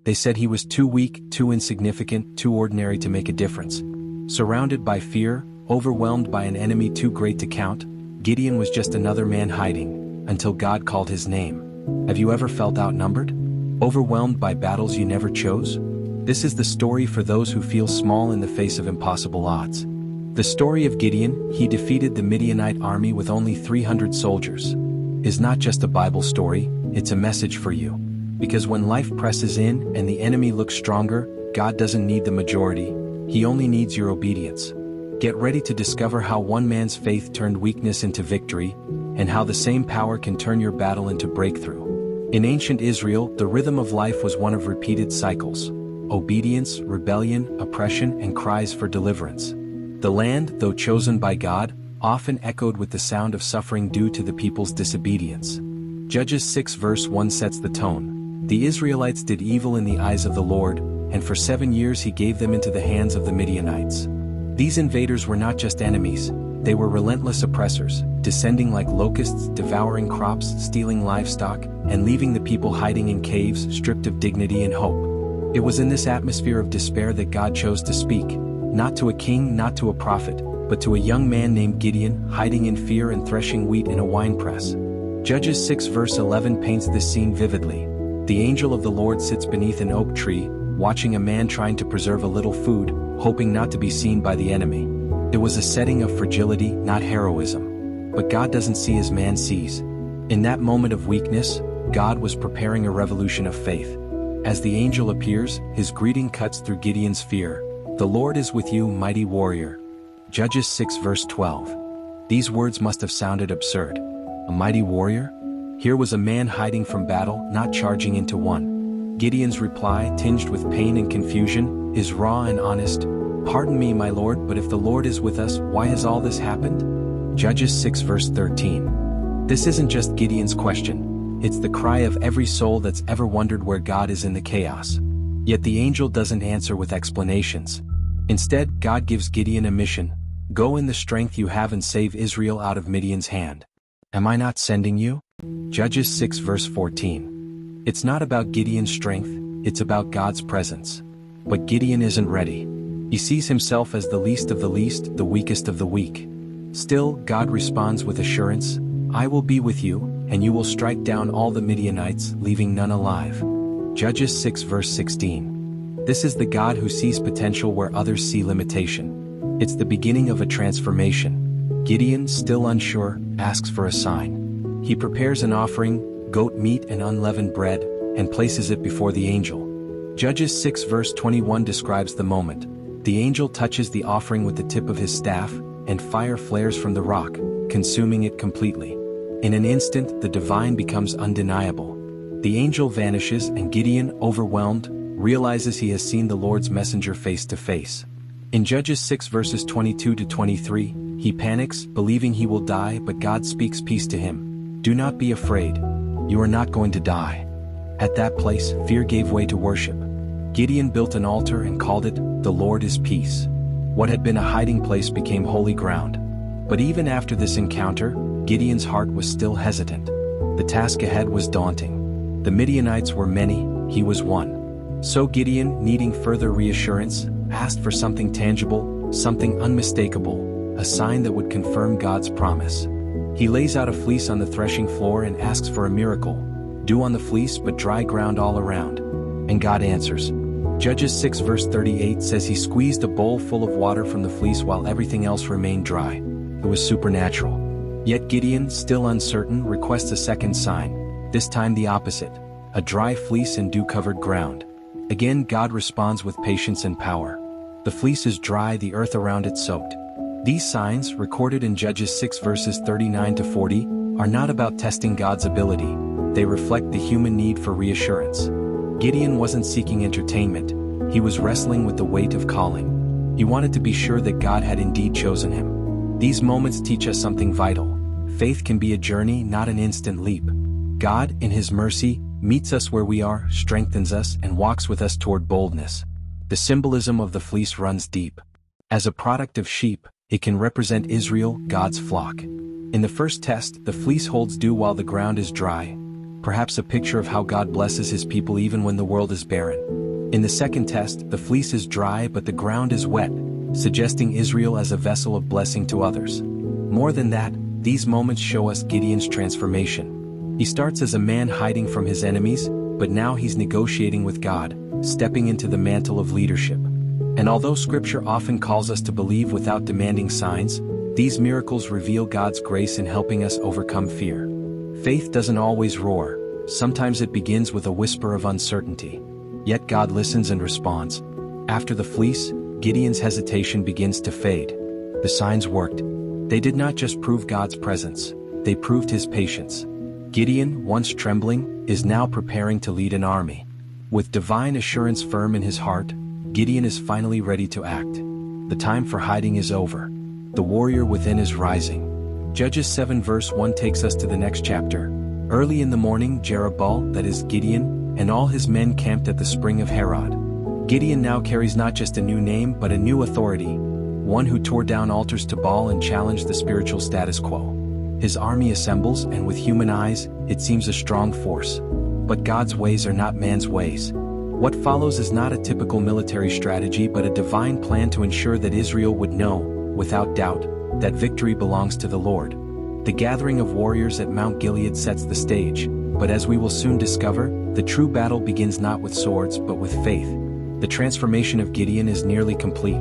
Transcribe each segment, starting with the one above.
They said he was too weak, too insignificant, too ordinary to make a difference. Surrounded by fear, overwhelmed by an enemy too great to count, Gideon was just another man hiding, until God called his name. Have you ever felt outnumbered? Overwhelmed by battles you never chose? This is the story for those who feel small in the face of impossible odds. The story of Gideon, he defeated the Midianite army with only 300 soldiers, is not just a Bible story, it's a message for you. Because when life presses in and the enemy looks stronger, God doesn't need the majority, he only needs your obedience. Get ready to discover how one man's faith turned weakness into victory, and how the same power can turn your battle into breakthrough. In ancient Israel, the rhythm of life was one of repeated cycles: obedience, rebellion, oppression, and cries for deliverance. The land, though chosen by God, often echoed with the sound of suffering due to the people's disobedience. Judges 6 verse 1 sets the tone. The Israelites did evil in the eyes of the Lord, and for 7 years he gave them into the hands of the Midianites. These invaders were not just enemies, they were relentless oppressors, descending like locusts, devouring crops, stealing livestock, and leaving the people hiding in caves, stripped of dignity and hope. It was in this atmosphere of despair that God chose to speak, not to a king, not to a prophet, but to a young man named Gideon, hiding in fear and threshing wheat in a winepress. Judges 6 verse 11 paints this scene vividly. The angel of the Lord sits beneath an oak tree, watching a man trying to preserve a little food, hoping not to be seen by the enemy. It was a setting of fragility, not heroism. But God doesn't see as man sees. In that moment of weakness, God was preparing a revolution of faith. As the angel appears, his greeting cuts through Gideon's fear. "The Lord is with you, mighty warrior." Judges 6 verse 12. These words must have sounded absurd. A mighty warrior? Here was a man hiding from battle, not charging into one. Gideon's reply, tinged with pain and confusion, is raw and honest. "Pardon me, my Lord, but if the Lord is with us, why has all this happened?" Judges 6 verse 13. This isn't just Gideon's question. It's the cry of every soul that's ever wondered where God is in the chaos. Yet the angel doesn't answer with explanations. Instead, God gives Gideon a mission. Go in the strength you have and save Israel out of Midian's hand. Am I not sending you? Judges 6 verse 14. It's not about Gideon's strength, it's about God's presence. But Gideon isn't ready. He sees himself as the least of the least, the weakest of the weak. Still, God responds with assurance, "I will be with you, and you will strike down all the Midianites, leaving none alive." Judges 6 verse 16. This is the God who sees potential where others see limitation. It's the beginning of a transformation. Gideon, still unsure, asks for a sign. He prepares an offering, goat meat and unleavened bread, and places it before the angel. Judges 6 verse 21 describes the moment. The angel touches the offering with the tip of his staff, and fire flares from the rock, consuming it completely. In an instant, the divine becomes undeniable. The angel vanishes and Gideon, overwhelmed, realizes he has seen the Lord's messenger face to face. In Judges 6 verses 22 to 23, he panics, believing he will die, but God speaks peace to him. "Do not be afraid. You are not going to die." At that place, fear gave way to worship. Gideon built an altar and called it, "The Lord is Peace." What had been a hiding place became holy ground. But even after this encounter, Gideon's heart was still hesitant. The task ahead was daunting. The Midianites were many, he was one. So Gideon, needing further reassurance, asked for something tangible, something unmistakable, a sign that would confirm God's promise. He lays out a fleece on the threshing floor and asks for a miracle. Dew on the fleece but dry ground all around. And God answers. Judges 6 verse 38 says he squeezed a bowl full of water from the fleece while everything else remained dry. It was supernatural. Yet Gideon, still uncertain, requests a second sign, this time the opposite, a dry fleece and dew-covered ground. Again, God responds with patience and power. The fleece is dry, the earth around it soaked. These signs, recorded in Judges 6 verses 39 to 40, are not about testing God's ability. They reflect the human need for reassurance. Gideon wasn't seeking entertainment, he was wrestling with the weight of calling. He wanted to be sure that God had indeed chosen him. These moments teach us something vital. Faith can be a journey, not an instant leap. God, in His mercy, meets us where we are, strengthens us, and walks with us toward boldness. The symbolism of the fleece runs deep. As a product of sheep, it can represent Israel, God's flock. In the first test, the fleece holds dew while the ground is dry. perhaps a picture of how God blesses his people even when the world is barren. In the second test, the fleece is dry but the ground is wet, suggesting Israel as a vessel of blessing to others. More than that, these moments show us Gideon's transformation. He starts as a man hiding from his enemies, but now he's negotiating with God, stepping into the mantle of leadership. And although Scripture often calls us to believe without demanding signs, these miracles reveal God's grace in helping us overcome fear. Faith doesn't always roar. Sometimes it begins with a whisper of uncertainty. Yet God listens and responds. After the fleece, Gideon's hesitation begins to fade. The signs worked. They did not just prove God's presence, they proved his patience. Gideon, once trembling, is now preparing to lead an army. With divine assurance firm in his heart, Gideon is finally ready to act. The time for hiding is over. The warrior within is rising. Judges 7 verse 1 takes us to the next chapter. Early in the morning, Jerubbaal, that is Gideon, and all his men camped at the spring of Harod. Gideon now carries not just a new name but a new authority, one who tore down altars to Baal and challenged the spiritual status quo. His army assembles, and with human eyes, it seems a strong force. But God's ways are not man's ways. What follows is not a typical military strategy but a divine plan to ensure that Israel would know, without doubt, that victory belongs to the Lord. The gathering of warriors at Mount Gilead sets the stage, but as we will soon discover, the true battle begins not with swords but with faith. The transformation of Gideon is nearly complete.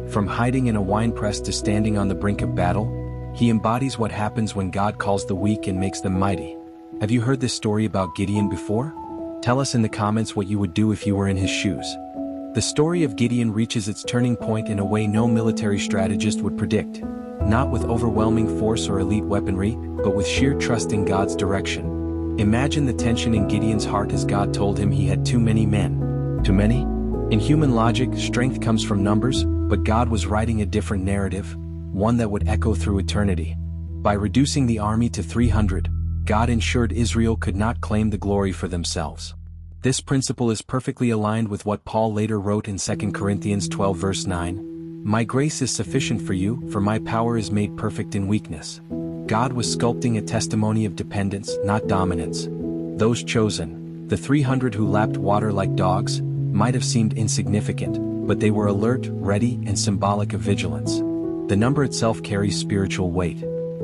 From hiding in a winepress to standing on the brink of battle, he embodies what happens when God calls the weak and makes them mighty. Have you heard this story about Gideon before? Tell us in the comments what you would do if you were in his shoes. The story of Gideon reaches its turning point in a way no military strategist would predict. Not with overwhelming force or elite weaponry, but with sheer trust in God's direction. Imagine the tension in Gideon's heart as God told him he had too many men. Too many? In human logic, strength comes from numbers, but God was writing a different narrative, one that would echo through eternity. By reducing the army to 300, God ensured Israel could not claim the glory for themselves. This principle is perfectly aligned with what Paul later wrote in 2 Corinthians 12 verse 9. My grace is sufficient for you, for my power is made perfect in weakness. God was sculpting a testimony of dependence, not dominance. Those chosen, the 300 who lapped water like dogs, might have seemed insignificant, but they were alert, ready, and symbolic of vigilance. The number itself carries spiritual weight.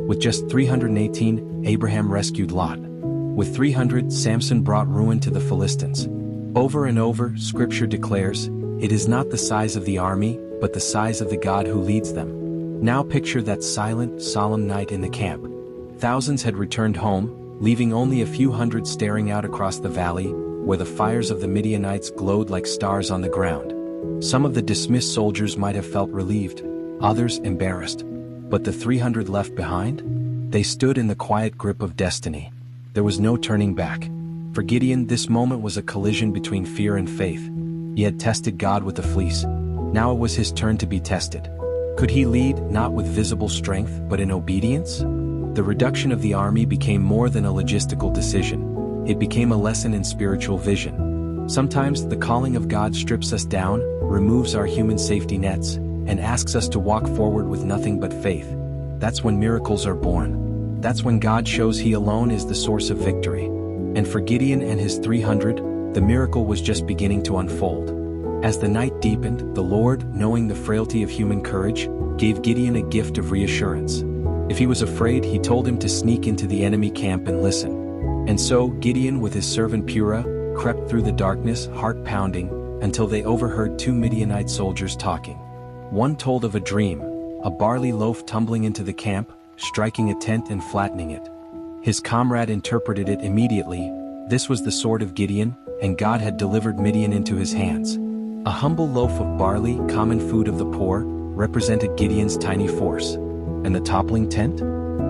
With just 318, Abraham rescued Lot. With 300, Samson brought ruin to the Philistines. Over and over, Scripture declares, it is not the size of the army, but the size of the God who leads them. Now picture that silent, solemn night in the camp. Thousands had returned home, leaving only a few hundred staring out across the valley, where the fires of the Midianites glowed like stars on the ground. Some of the dismissed soldiers might have felt relieved, others embarrassed. But the 300 left behind? They stood in the quiet grip of destiny. There was no turning back. For Gideon, this moment was a collision between fear and faith. He had tested God with the fleece. Now it was his turn to be tested. Could he lead, not with visible strength, but in obedience? The reduction of the army became more than a logistical decision. It became a lesson in spiritual vision. Sometimes the calling of God strips us down, removes our human safety nets, and asks us to walk forward with nothing but faith. That's when miracles are born. That's when God shows he alone is the source of victory. And for Gideon and his 300, the miracle was just beginning to unfold. As the night deepened, the Lord, knowing the frailty of human courage, gave Gideon a gift of reassurance. If he was afraid, he told him to sneak into the enemy camp and listen. And so, Gideon with his servant Purah, crept through the darkness, heart pounding, until they overheard 2 Midianite soldiers talking. One told of a dream, a barley loaf tumbling into the camp, striking a tent and flattening it. His comrade interpreted it immediately. This was the sword of Gideon, and God had delivered Midian into his hands. A humble loaf of barley, common food of the poor, represented Gideon's tiny force. And the toppling tent?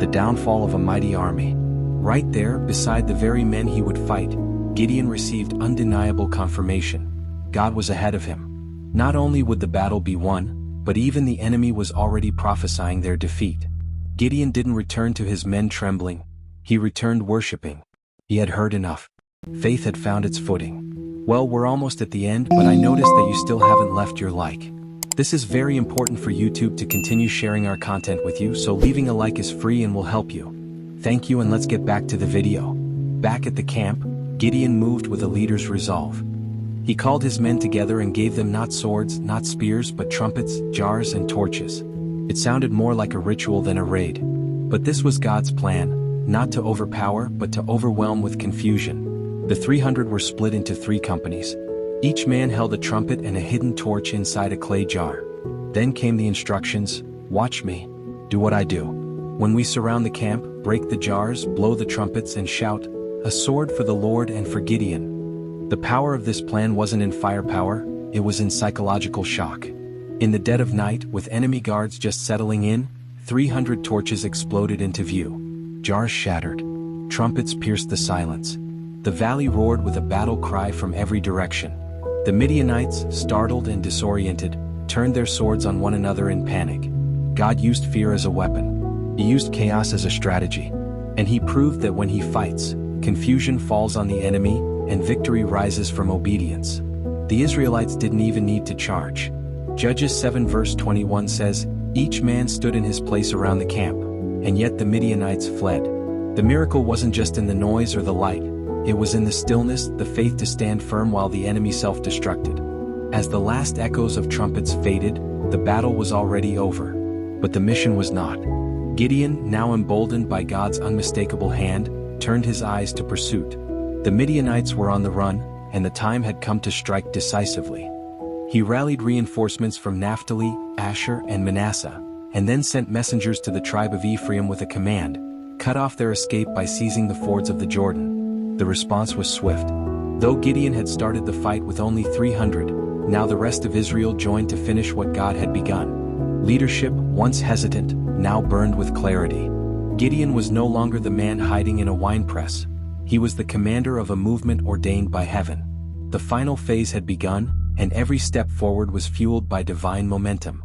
The downfall of a mighty army. Right there, beside the very men he would fight, Gideon received undeniable confirmation. God was ahead of him. Not only would the battle be won, but even the enemy was already prophesying their defeat. Gideon didn't return to his men trembling. He returned worshiping. He had heard enough. Faith had found its footing. Well, we're almost at the end, but I noticed that you still haven't left your like. This is very important for YouTube to continue sharing our content with you, so leaving a like is free and will help you. Thank you, and let's get back to the video. Back at the camp, Gideon moved with a leader's resolve. He called his men together and gave them not swords, not spears, but trumpets, jars, and torches. It sounded more like a ritual than a raid. But this was God's plan, not to overpower but to overwhelm with confusion. The 300 were split into 3 companies. Each man held a trumpet and a hidden torch inside a clay jar. Then came the instructions: watch me. Do what I do. When we surround the camp, break the jars, blow the trumpets, and shout, "A sword for the Lord and for Gideon." The power of this plan wasn't in firepower, it was in psychological shock. In the dead of night, with enemy guards just settling in, 300 torches exploded into view. Jars shattered. Trumpets pierced the silence. The valley roared with a battle cry from every direction. The Midianites, startled and disoriented, turned their swords on one another in panic. God used fear as a weapon. He used chaos as a strategy. And he proved that when he fights, confusion falls on the enemy, and victory rises from obedience. The Israelites didn't even need to charge. Judges 7 verse 21 says, "Each man stood in his place around the camp, and yet the Midianites fled." The miracle wasn't just in the noise or the light, it was in the stillness, the faith to stand firm while the enemy self-destructed. As the last echoes of trumpets faded, the battle was already over. But the mission was not. Gideon, now emboldened by God's unmistakable hand, turned his eyes to pursuit. The Midianites were on the run, and the time had come to strike decisively. He rallied reinforcements from Naphtali, Asher, and Manasseh, and then sent messengers to the tribe of Ephraim with a command: cut off their escape by seizing the fords of the Jordan. The response was swift. Though Gideon had started the fight with only 300, now the rest of Israel joined to finish what God had begun. Leadership, once hesitant, now burned with clarity. Gideon was no longer the man hiding in a winepress. He was the commander of a movement ordained by heaven. The final phase had begun, and every step forward was fueled by divine momentum.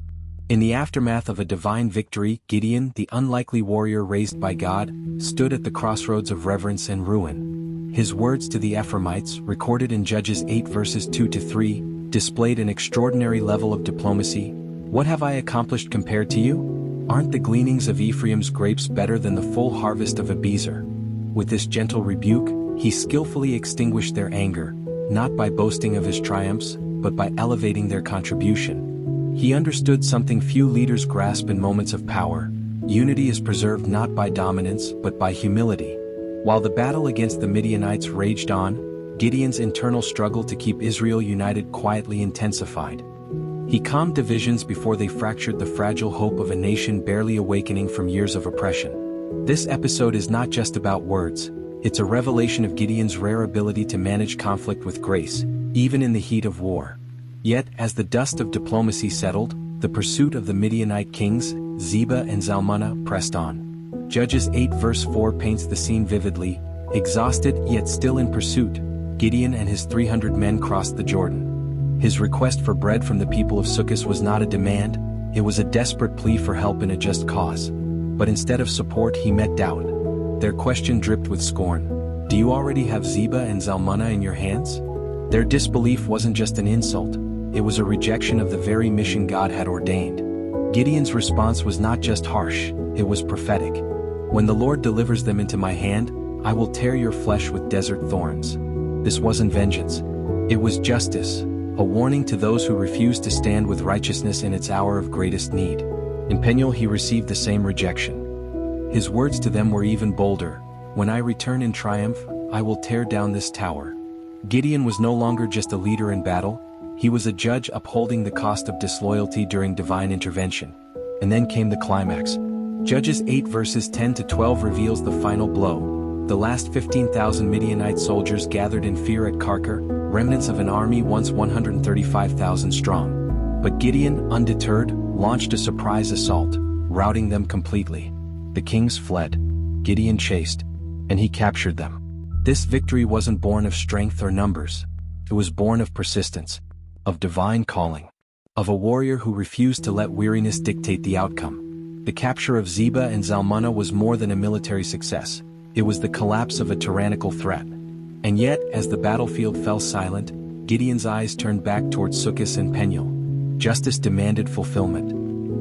In the aftermath of a divine victory, Gideon, the unlikely warrior raised by God, stood at the crossroads of reverence and ruin. His words to the Ephraimites, recorded in Judges 8 verses 2-3, displayed an extraordinary level of diplomacy. "What have I accomplished compared to you? Aren't the gleanings of Ephraim's grapes better than the full harvest of Abiezer?" With this gentle rebuke, he skillfully extinguished their anger, not by boasting of his triumphs, but by elevating their contribution. He understood something few leaders grasp in moments of power: unity is preserved not by dominance but by humility. While the battle against the Midianites raged on, Gideon's internal struggle to keep Israel united quietly intensified. He calmed divisions before they fractured the fragile hope of a nation barely awakening from years of oppression. This episode is not just about words, it's a revelation of Gideon's rare ability to manage conflict with grace, even in the heat of war. Yet, as the dust of diplomacy settled, the pursuit of the Midianite kings, Zebah and Zalmunna, pressed on. Judges 8 verse 4 paints the scene vividly. Exhausted yet still in pursuit, Gideon and his 300 men crossed the Jordan. His request for bread from the people of Sukkot was not a demand, it was a desperate plea for help in a just cause. But instead of support he met doubt. Their question dripped with scorn. "Do you already have Zebah and Zalmunna in your hands?" Their disbelief wasn't just an insult, it was a rejection of the very mission God had ordained. Gideon's response was not just harsh, it was prophetic. "When the Lord delivers them into my hand, I will tear your flesh with desert thorns." This wasn't vengeance. It was justice, a warning to those who refuse to stand with righteousness in its hour of greatest need. In Peniel he received the same rejection. His words to them were even bolder: "When I return in triumph, I will tear down this tower." Gideon was no longer just a leader in battle, he was a judge upholding the cost of disloyalty during divine intervention. And then came the climax. Judges 8 verses 10-12 reveals the final blow. The last 15,000 Midianite soldiers gathered in fear at Karkar, remnants of an army once 135,000 strong. But Gideon, undeterred, launched a surprise assault, routing them completely. The kings fled. Gideon chased. And he captured them. This victory wasn't born of strength or numbers. It was born of persistence, of divine calling, of a warrior who refused to let weariness dictate the outcome. The capture of Zebah and Zalmunna was more than a military success. It was the collapse of a tyrannical threat. And yet, as the battlefield fell silent, Gideon's eyes turned back towards Sukkot and Peniel. Justice demanded fulfillment.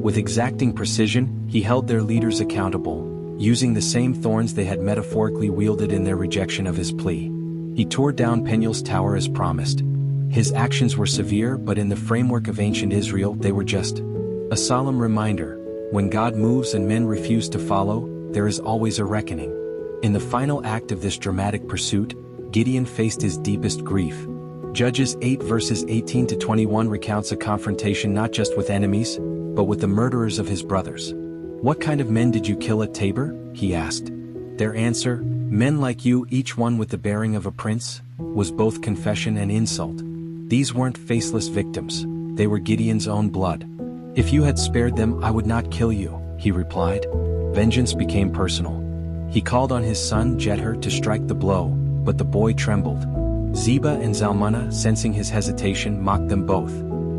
With exacting precision, he held their leaders accountable. using the same thorns they had metaphorically wielded in their rejection of his plea. He tore down Peniel's tower as promised. His actions were severe, but in the framework of ancient Israel they were just a solemn reminder. When God moves and men refuse to follow, there is always a reckoning. In the final act of this dramatic pursuit, Gideon faced his deepest grief. Judges 8 verses 18 to 21 recounts a confrontation not just with enemies, but with the murderers of his brothers. "What kind of men did you kill at Tabor?" he asked. Their answer, "Men like you, each one with the bearing of a prince," was both confession and insult. These weren't faceless victims, they were Gideon's own blood. "If you had spared them, I would not kill you," he replied. Vengeance became personal. He called on his son Jether to strike the blow, but the boy trembled. Zebah and Zalmunna, sensing his hesitation, mocked them both.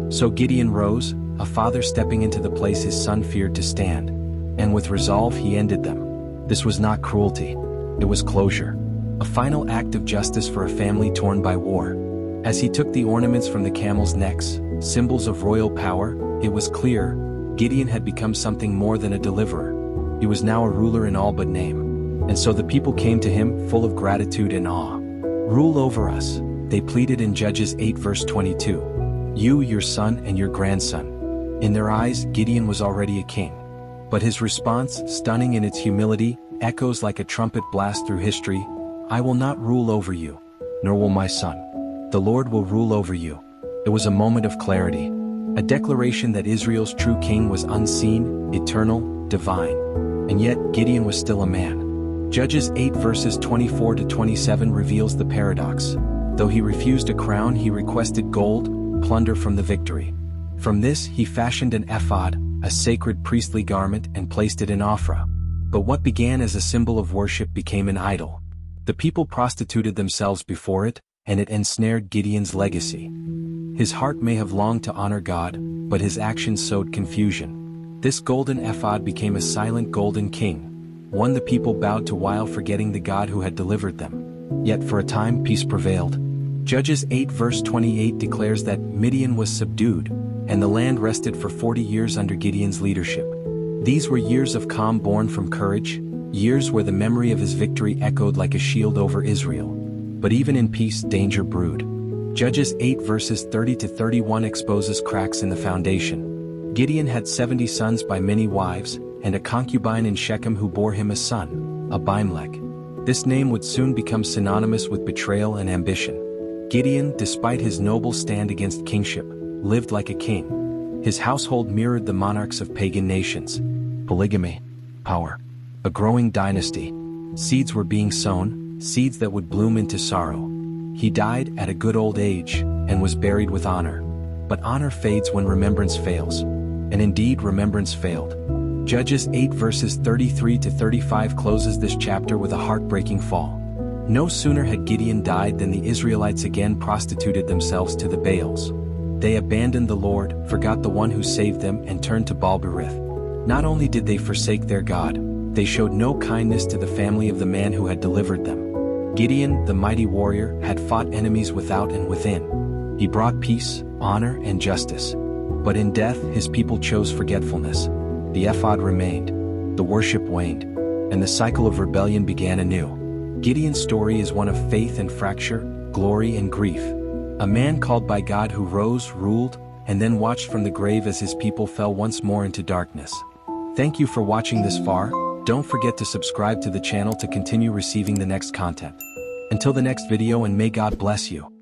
So Gideon rose, a father stepping into the place his son feared to stand. And with resolve he ended them. This was not cruelty. It was closure. A final act of justice for a family torn by war. As he took the ornaments from the camels' necks, symbols of royal power, it was clear, Gideon had become something more than a deliverer. He was now a ruler in all but name. And so the people came to him, full of gratitude and awe. "Rule over us," they pleaded in Judges 8 verse 22. "You, your son, and your grandson." In their eyes, Gideon was already a king. But his response, stunning in its humility, echoes like a trumpet blast through history. "I will not rule over you, nor will my son. The Lord will rule over you." It was a moment of clarity. A declaration that Israel's true king was unseen, eternal, divine. And yet, Gideon was still a man. Judges 8 verses 24 to 27 reveals the paradox. Though he refused a crown, he requested gold, plunder from the victory. From this, he fashioned an ephod, a sacred priestly garment, and placed it in Ophrah. But what began as a symbol of worship became an idol. The people prostituted themselves before it, and it ensnared Gideon's legacy. His heart may have longed to honor God, but his actions sowed confusion. This golden ephod became a silent golden king, one the people bowed to while forgetting the God who had delivered them. Yet for a time peace prevailed. Judges 8 verse 28 declares that Midian was subdued, and the land rested for 40 years under Gideon's leadership. These were years of calm born from courage, years where the memory of his victory echoed like a shield over Israel. But even in peace, danger brewed. Judges 8 verses 30 to 31 exposes cracks in the foundation. Gideon had 70 sons by many wives, and a concubine in Shechem who bore him a son, Abimelech. This name would soon become synonymous with betrayal and ambition. Gideon, despite his noble stand against kingship, lived like a king. His household mirrored the monarchs of pagan nations. Polygamy, power, a growing dynasty. Seeds were being sown, seeds that would bloom into sorrow. He died at a good old age, and was buried with honor. But honor fades when remembrance fails. And indeed, remembrance failed. Judges 8 verses 33 to 35 closes this chapter with a heartbreaking fall. No sooner had Gideon died than the Israelites again prostituted themselves to the Baals. They abandoned the Lord, forgot the one who saved them, and turned to Baal-berith. Not only did they forsake their God, they showed no kindness to the family of the man who had delivered them. Gideon, the mighty warrior, had fought enemies without and within. He brought peace, honor, and justice. But in death, his people chose forgetfulness. The ephod remained, the worship waned, and the cycle of rebellion began anew. Gideon's story is one of faith and fracture, glory and grief. A man called by God who rose, ruled, and then watched from the grave as his people fell once more into darkness. Thank you for watching this far. Don't forget to subscribe to the channel to continue receiving the next content. Until the next video, and may God bless you.